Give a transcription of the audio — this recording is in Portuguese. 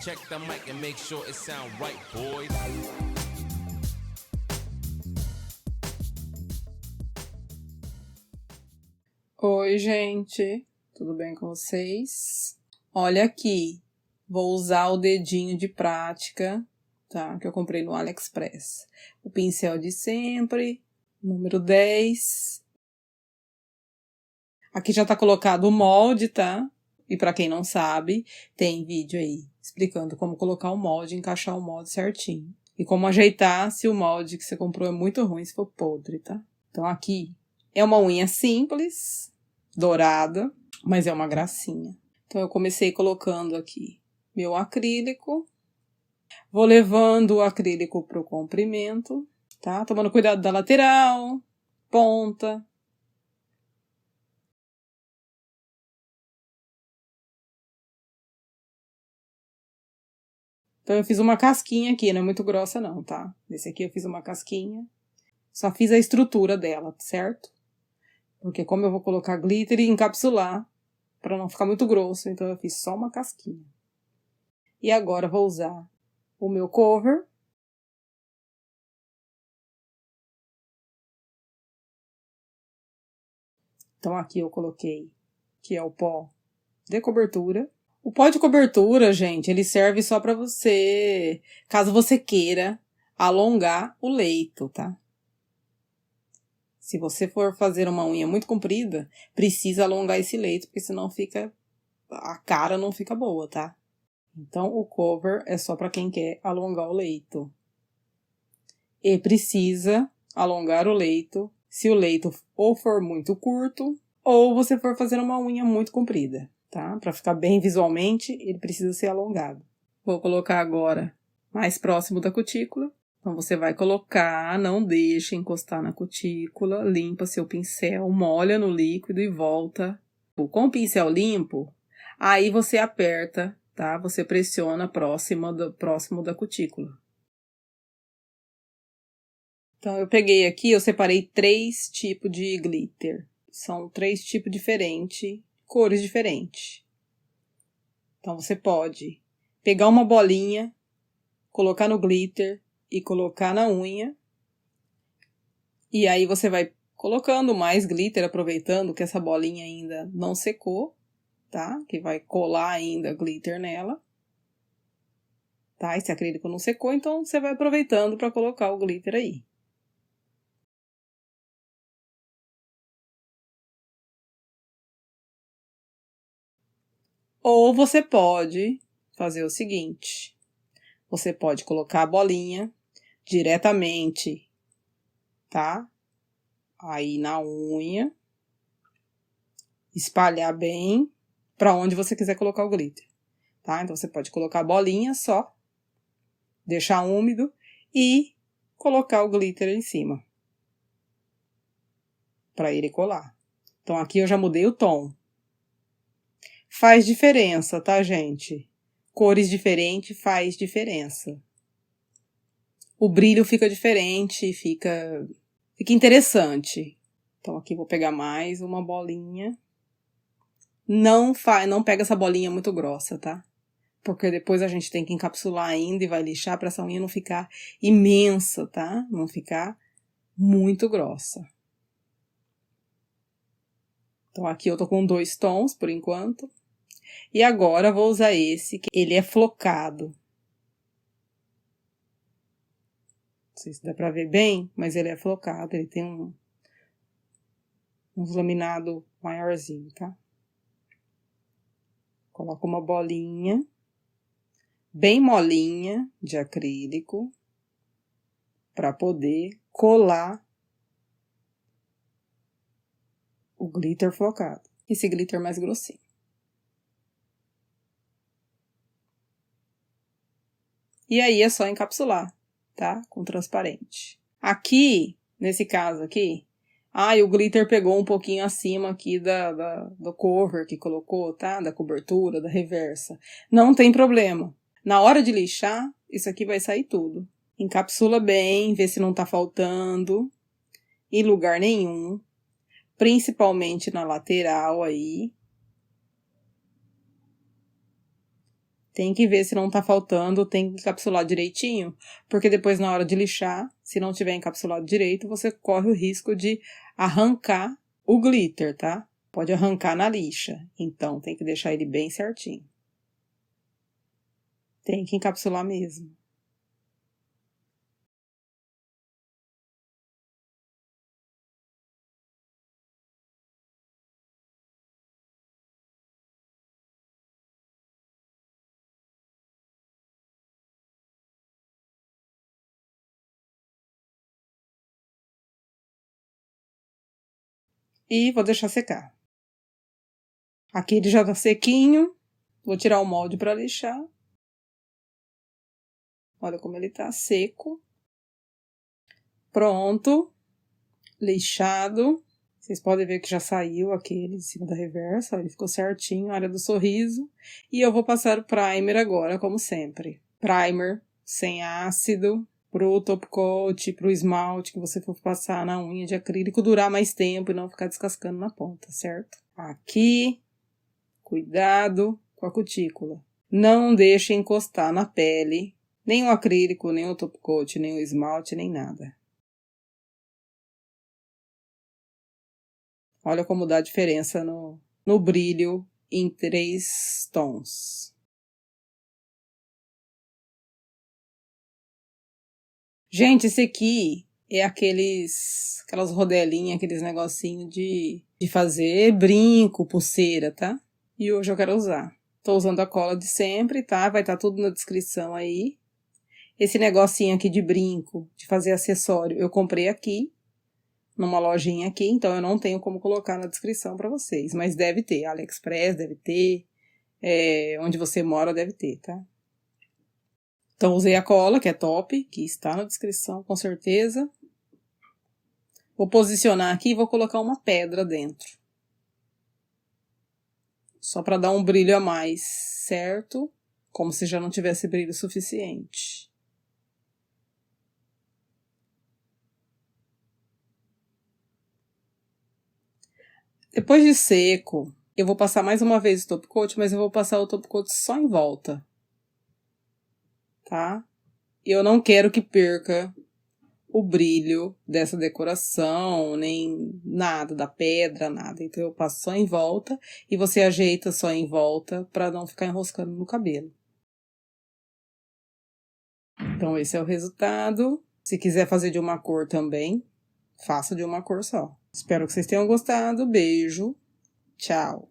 Check the mic and make sure it sound right, boys. Oi, gente. Tudo bem com vocês? Olha aqui. Vou usar o dedinho de prática, tá? Que eu comprei no AliExpress. O pincel de sempre, número 10. Aqui já tá colocado o molde, tá? E pra quem não sabe, tem vídeo aí explicando como colocar o molde, encaixar o molde certinho. E como ajeitar se o molde que você comprou é muito ruim, se for podre, tá? Então aqui é uma unha simples, dourada, mas é uma gracinha. Então eu comecei colocando aqui meu acrílico. Vou levando o acrílico pro comprimento, tá? Tomando cuidado da lateral, ponta. Então eu fiz uma casquinha aqui, não é muito grossa não, tá? Esse aqui eu fiz uma casquinha. Só fiz a estrutura dela, certo? Porque como eu vou colocar glitter e encapsular, para não ficar muito grosso, então eu fiz só uma casquinha. E agora vou usar o meu cover. Então aqui eu coloquei, que é o pó de cobertura. O pó de cobertura, gente, ele serve só para você, caso você queira alongar o leito, tá? Se você for fazer uma unha muito comprida, precisa alongar esse leito, porque senão a cara não fica boa, tá? Então o cover é só para quem quer alongar o leito. E precisa alongar o leito se o leito ou for muito curto ou você for fazer uma unha muito comprida. Tá? Para ficar bem visualmente, ele precisa ser alongado. Vou colocar agora mais próximo da cutícula. Então, você vai colocar, não deixa encostar na cutícula, limpa seu pincel, molha no líquido e volta. Com o pincel limpo, aí você aperta, tá? Você pressiona próximo da cutícula. Então, eu peguei aqui, eu separei 3 tipos de glitter. São 3 tipos diferentes, cores diferentes. Então, você pode pegar uma bolinha, colocar no glitter e colocar na unha. E aí, você vai colocando mais glitter, aproveitando que essa bolinha ainda não secou, tá? Que vai colar ainda glitter nela. Tá? Esse acrílico não secou, então você vai aproveitando para colocar o glitter aí. Ou você pode fazer o seguinte. Você pode colocar a bolinha diretamente, tá? Aí na unha, espalhar bem para onde você quiser colocar o glitter, tá? Então você pode colocar a bolinha só, deixar úmido e colocar o glitter em cima para ele colar. Então aqui eu já mudei o tom. Faz diferença, tá, gente? Cores diferentes faz diferença. O brilho fica diferente, fica interessante. Então aqui vou pegar mais uma bolinha. Não pega essa bolinha muito grossa, tá? Porque depois a gente tem que encapsular ainda e vai lixar para essa unha não ficar imensa, tá? Não ficar muito grossa. Então aqui eu tô com 2 tons por enquanto. E agora vou usar esse, que ele é flocado. Não sei se dá pra ver bem, mas ele é flocado, ele tem uns laminado maiorzinho, tá? Coloco uma bolinha, bem molinha, de acrílico, para poder colar o glitter flocado. Esse glitter mais grossinho. E aí é só encapsular, tá? Com transparente. Aqui, nesse caso aqui, o glitter pegou um pouquinho acima aqui do cover que colocou, tá? Da cobertura, da reversa. Não tem problema. Na hora de lixar, isso aqui vai sair tudo. Encapsula bem, vê se não tá faltando em lugar nenhum. Principalmente na lateral aí. Tem que ver se não tá faltando, tem que encapsular direitinho, porque depois na hora de lixar, se não tiver encapsulado direito, você corre o risco de arrancar o glitter, tá? Pode arrancar na lixa, então tem que deixar ele bem certinho. Tem que encapsular mesmo. E vou deixar secar. Aqui ele já tá sequinho. Vou tirar o molde para lixar. Olha como ele tá seco. Pronto. Lixado. Vocês podem ver que já saiu aquele de cima da reversa. Ele ficou certinho, a área do sorriso. E eu vou passar o primer agora, como sempre. Primer sem ácido. Pro top coat, pro esmalte que você for passar na unha de acrílico, durar mais tempo e não ficar descascando na ponta, certo? Aqui, cuidado com a cutícula. Não deixe encostar na pele, nem o acrílico, nem o top coat, nem o esmalte, nem nada. Olha como dá diferença no brilho em 3 tons. Gente, esse aqui é aquelas rodelinhas, aqueles negocinhos de fazer brinco, pulseira, tá? E hoje eu quero usar. Tô usando a cola de sempre, tá? Vai estar tudo na descrição aí. Esse negocinho aqui de brinco, de fazer acessório, eu comprei aqui, numa lojinha aqui, então eu não tenho como colocar na descrição pra vocês. Mas deve ter, AliExpress deve ter, onde você mora deve ter, tá? Então, usei a cola, que é top, que está na descrição, com certeza. Vou posicionar aqui e vou colocar uma pedra dentro. Só para dar um brilho a mais, certo? Como se já não tivesse brilho suficiente. Depois de seco, eu vou passar mais uma vez o top coat, mas eu vou passar o top coat só em volta. Tá? Eu não quero que perca o brilho dessa decoração, nem nada da pedra, nada. Então eu passo só em volta e você ajeita só em volta para não ficar enroscando no cabelo. Então esse é o resultado. Se quiser fazer de uma cor também, faça de uma cor só. Espero que vocês tenham gostado. Beijo. Tchau.